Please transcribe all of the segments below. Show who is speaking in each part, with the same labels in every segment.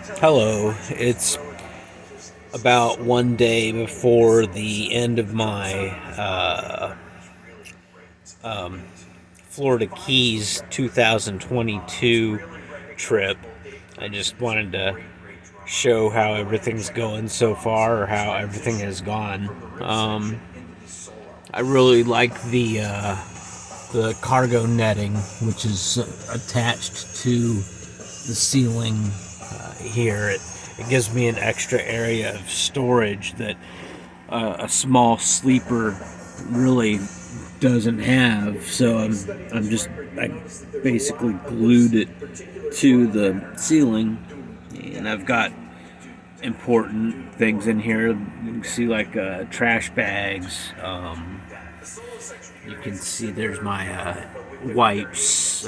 Speaker 1: Hello. It's about one day before the end of my Florida Keys 2022 trip. I just wanted to show how everything's going so far, or how everything has gone. I really like the cargo netting, which is attached to the ceiling here. It gives me an extra area of storage that a small sleeper really doesn't have. So I basically glued it to the ceiling, and I've got important things in here. You can see like trash bags. You can see there's my wipes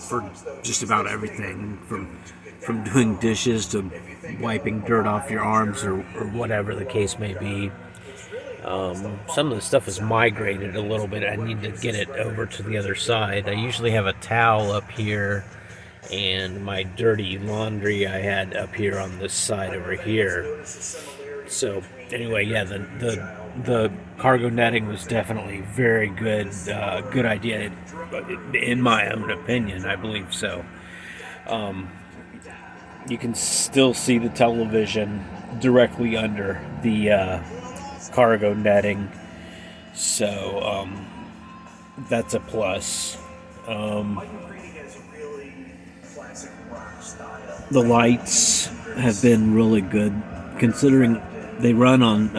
Speaker 1: for just about everything, from doing dishes to wiping dirt off your arms, or whatever the case may be. Some of the stuff is migrated a little bit. I need to get it over to the other side. I usually have a towel up here, and my dirty laundry I had up here on this side over here. So anyway, yeah, the cargo netting was definitely very good. Good idea, in my own opinion. I believe so. You can still see the television directly under the cargo netting, so that's a plus. The lights have been really good, considering they run on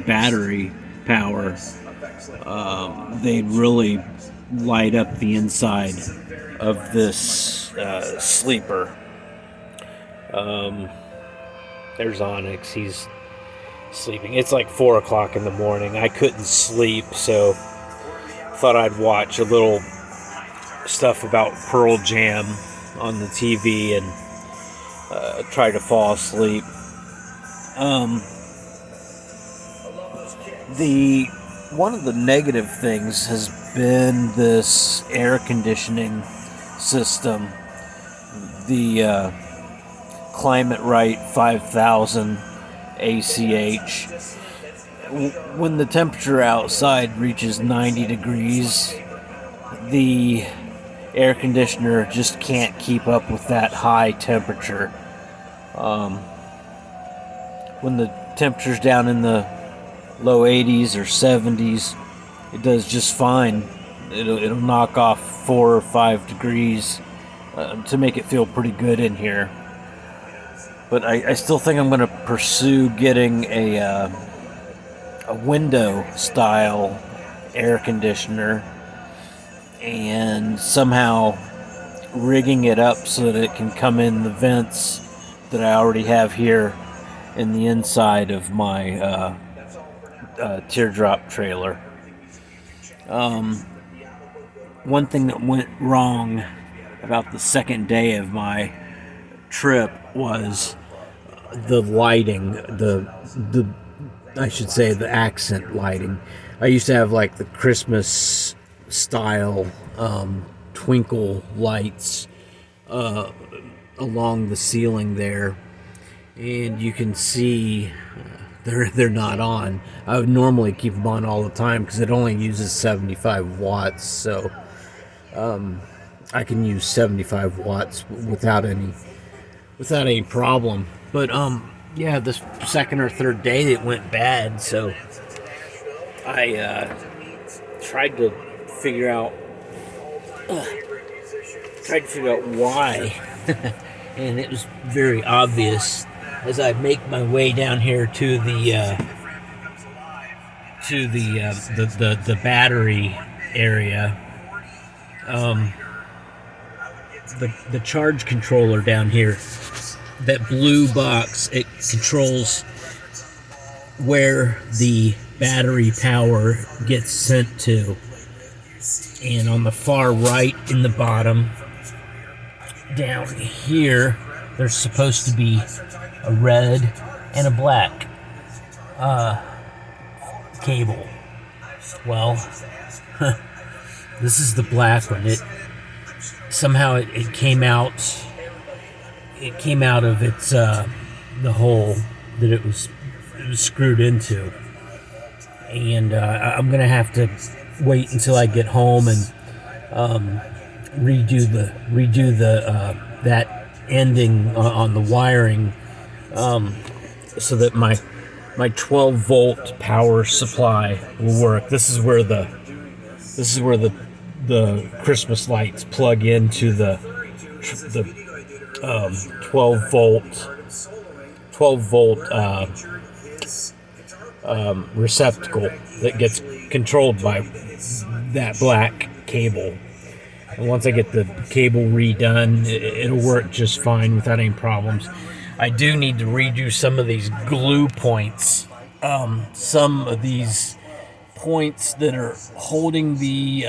Speaker 1: battery power. They really light up the inside of this sleeper. There's Onyx. He's sleeping. It's like 4 o'clock in the morning. I couldn't sleep, so thought I'd watch a little stuff about Pearl Jam on the TV and try to fall asleep. One of the negative things has been this air conditioning system. The Climate Right 5000 ACH. When the temperature outside reaches 90 degrees, the air conditioner just can't keep up with that high temperature. When the temperature's down in the low 80s or 70s, it does just fine. It'll knock off 4 or 5 degrees to make it feel pretty good in here. But I still think I'm going to pursue getting a window style air conditioner, and somehow rigging it up so that it can come in the vents that I already have here in the inside of my teardrop trailer. One thing that went wrong about the second day of my trip was the lighting, I should say the accent lighting. I used to have like the Christmas style twinkle lights along the ceiling there, and you can see they're not on. I would normally keep them on all the time because it only uses 75 watts, so I can use 75 watts without any problem. But yeah, the second or third day it went bad, so I tried to figure out why, and it was very obvious as I make my way down here to the battery area. The charge controller down here, that blue box, it controls where the battery power gets sent to. And on the far right in the bottom, down here, there's supposed to be a red and a black cable. Well, this is the black one. Somehow it came out it came out of its the hole that it was screwed into, and I'm gonna have to wait until I get home and redo the that ending on the wiring, so that my 12 volt power supply will work. This is where the Christmas lights plug into the 12 volt receptacle that gets controlled by that black cable. And once I get the cable redone, it'll work just fine without any problems. I do need to redo some of these glue points. Some of these points that are holding the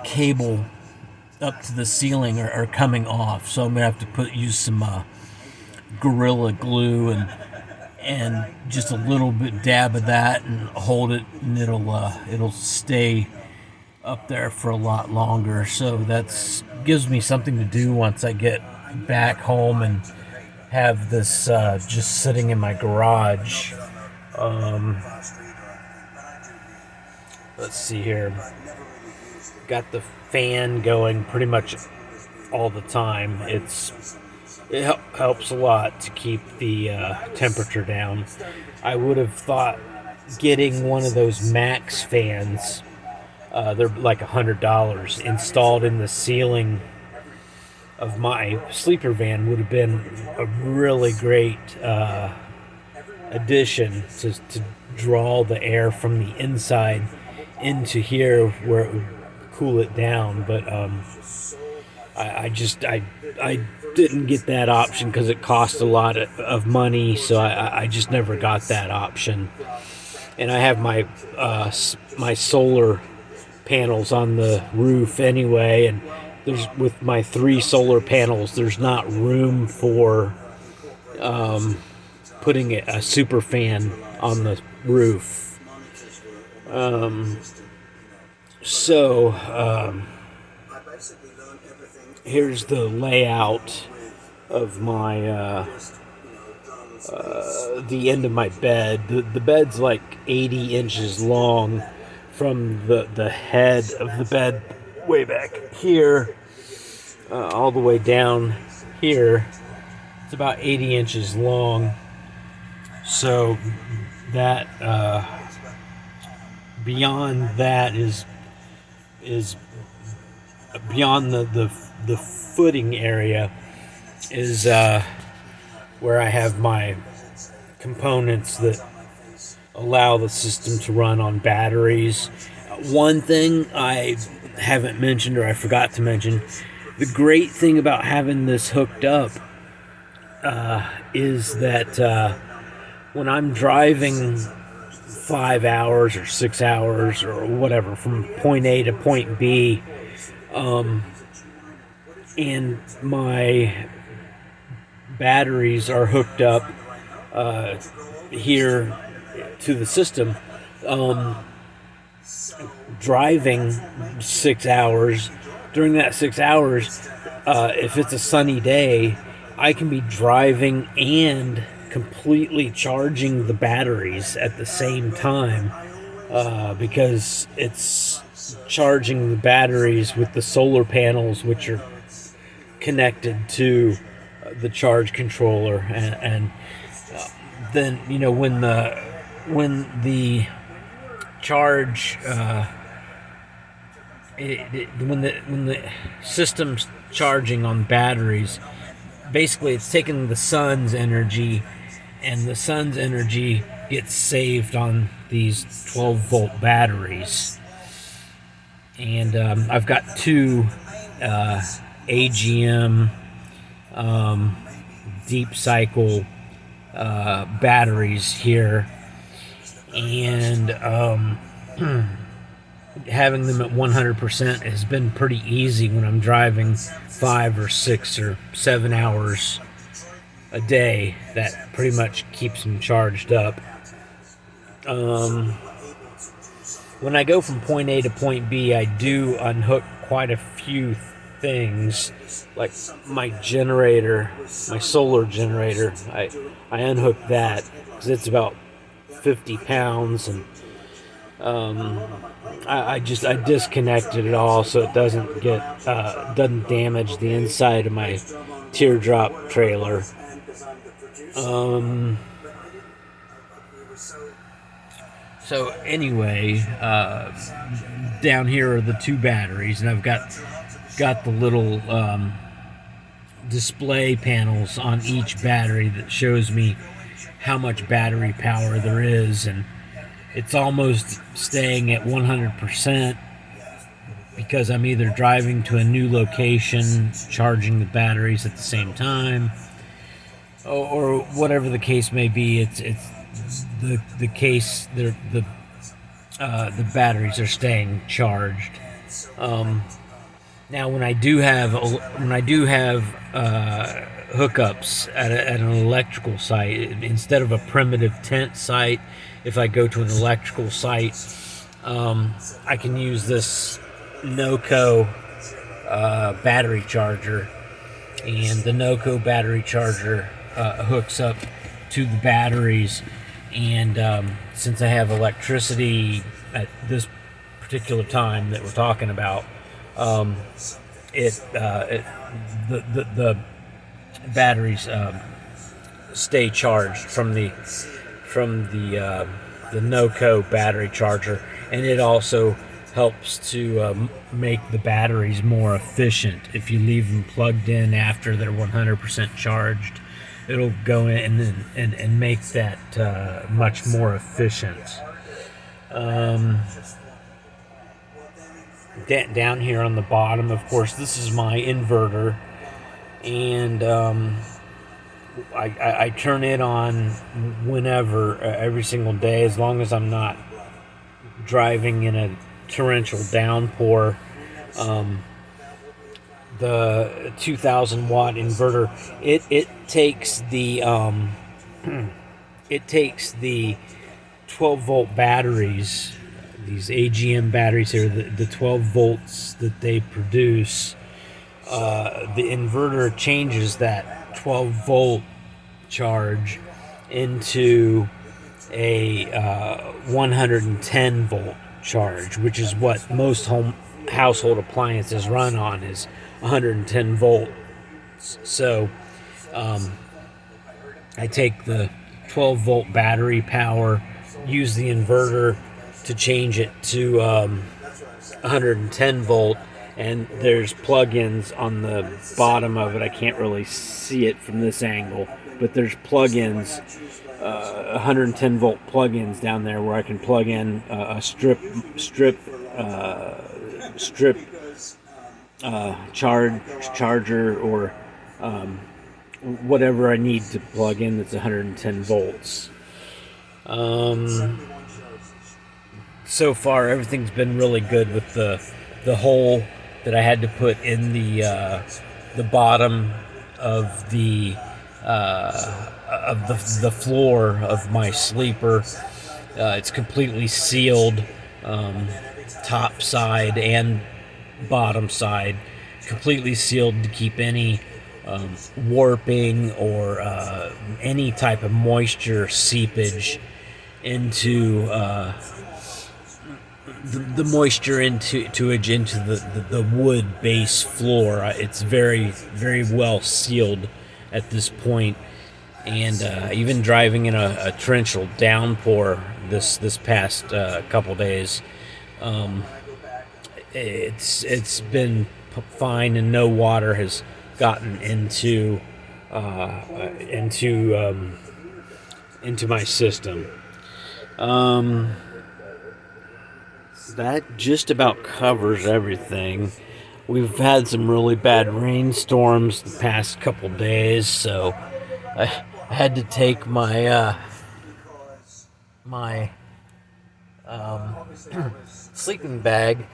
Speaker 1: cable up to the ceiling are coming off. So I'm gonna have to use some Gorilla Glue and just a little bit dab of that and hold it, and it'll stay up there for a lot longer. So that's gives me something to do once I get back home and have this just sitting in my garage. Let's see here. Got the fan going pretty much all the time. It helps a lot to keep the temperature down. I would have thought getting one of those Max fans, they're like $100, installed in the ceiling of my sleeper van would have been a really great addition to draw the air from the inside into here where it would cool it down. But I didn't get that option because it cost a lot of money, so I just never got that option. And I have my solar panels on the roof anyway, and with my 3 solar panels, there's not room for putting a super fan on the roof. Here's the layout of my the end of my bed. The bed's like 80 inches long from the head of the bed way back here all the way down here. It's about 80 inches long. So that beyond that is beyond the footing area is where I have my components that allow the system to run on batteries. One thing I haven't mentioned, or I forgot to mention, the great thing about having this hooked up is that when I'm driving 5 hours or 6 hours or whatever from point A to point B, and my batteries are hooked up here to the system, driving 6 hours, during that 6 hours, if it's a sunny day, I can be driving and completely charging the batteries at the same time, because it's charging the batteries with the solar panels, which are connected to the charge controller, and then when the charge when the system's charging on batteries, basically it's taking the sun's energy, and the sun's energy gets saved on these 12 volt batteries. And I've got 2 AGM deep cycle batteries here, and having them at 100% has been pretty easy when I'm driving 5 or 6 or 7 hours a day. That pretty much keeps them charged up. When I go from point A to point B, I do unhook quite a few things, like my generator, my solar generator. I unhooked that because it's about 50 pounds, and I disconnected it all so it doesn't doesn't damage the inside of my teardrop trailer. So anyway, down here are the two batteries, and I've got the little display panels on each battery that shows me how much battery power there is, and it's almost staying at 100% because I'm either driving to a new location, charging the batteries at the same time, or whatever the case may be. It's the case. The batteries are staying charged. Now, when I do have hookups at an electrical site, instead of a primitive tent site, if I go to an electrical site, I can use this NOCO battery charger, and the NOCO battery charger hooks up to the batteries. And since I have electricity at this particular time that we're talking about, the batteries stay charged from the NOCO battery charger, and it also helps to make the batteries more efficient. If you leave them plugged in after they're 100% charged, it'll go in and make that much more efficient. Down here on the bottom, of course, this is my inverter, and I turn it on whenever, every single day, as long as I'm not driving in a torrential downpour. The 2,000 watt inverter, it takes the 12 volt batteries, these AGM batteries here, the 12 volts that they produce. The inverter changes that 12 volt charge into a 110 volt charge, which is what most household appliances run on, is 110 volts. So I take the 12 volt battery power, use the inverter to change it to 110 volt, and there's plugins on the bottom of it. I can't really see it from this angle, but there's plugins, 110 volt plugins down there where I can plug in a strip charger, or whatever I need to plug in that's 110 volts. So far, everything's been really good with the hole that I had to put in the bottom of the floor of my sleeper. It's completely sealed, top side and bottom side, completely sealed to keep any warping or any type of moisture seepage into the moisture into the wood base floor. It's very, very well sealed at this point. And even driving in a torrential downpour this past couple days, it's been fine, and no water has gotten into my system. That just about covers everything. We've had some really bad rainstorms the past couple days, so I had to take my sleeping bag,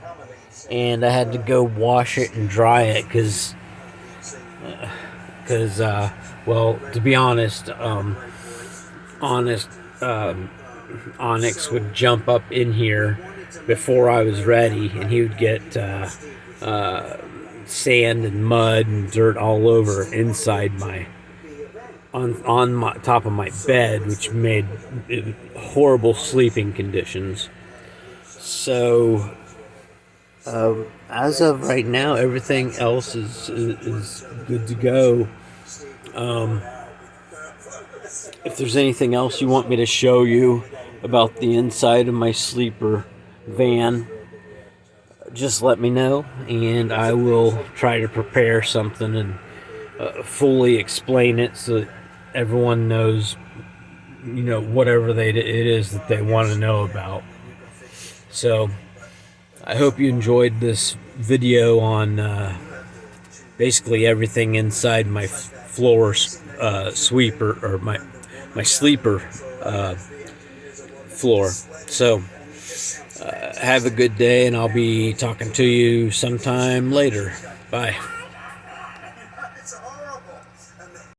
Speaker 1: and I had to go wash it and dry it because well, to be honest, Onyx would jump up in here before I was ready, and he would get sand and mud and dirt all over inside my on my top of my bed, which made it horrible sleeping conditions. So as of right now, everything else is good to go. If there's anything else you want me to show you about the inside of my sleeper van, just let me know, and I will try to prepare something and fully explain it so that everyone knows, whatever it is that they want to know about. So I hope you enjoyed this video on basically everything inside my floor sweeper, or my sleeper floor. So have a good day, and I'll be talking to you sometime later. Bye.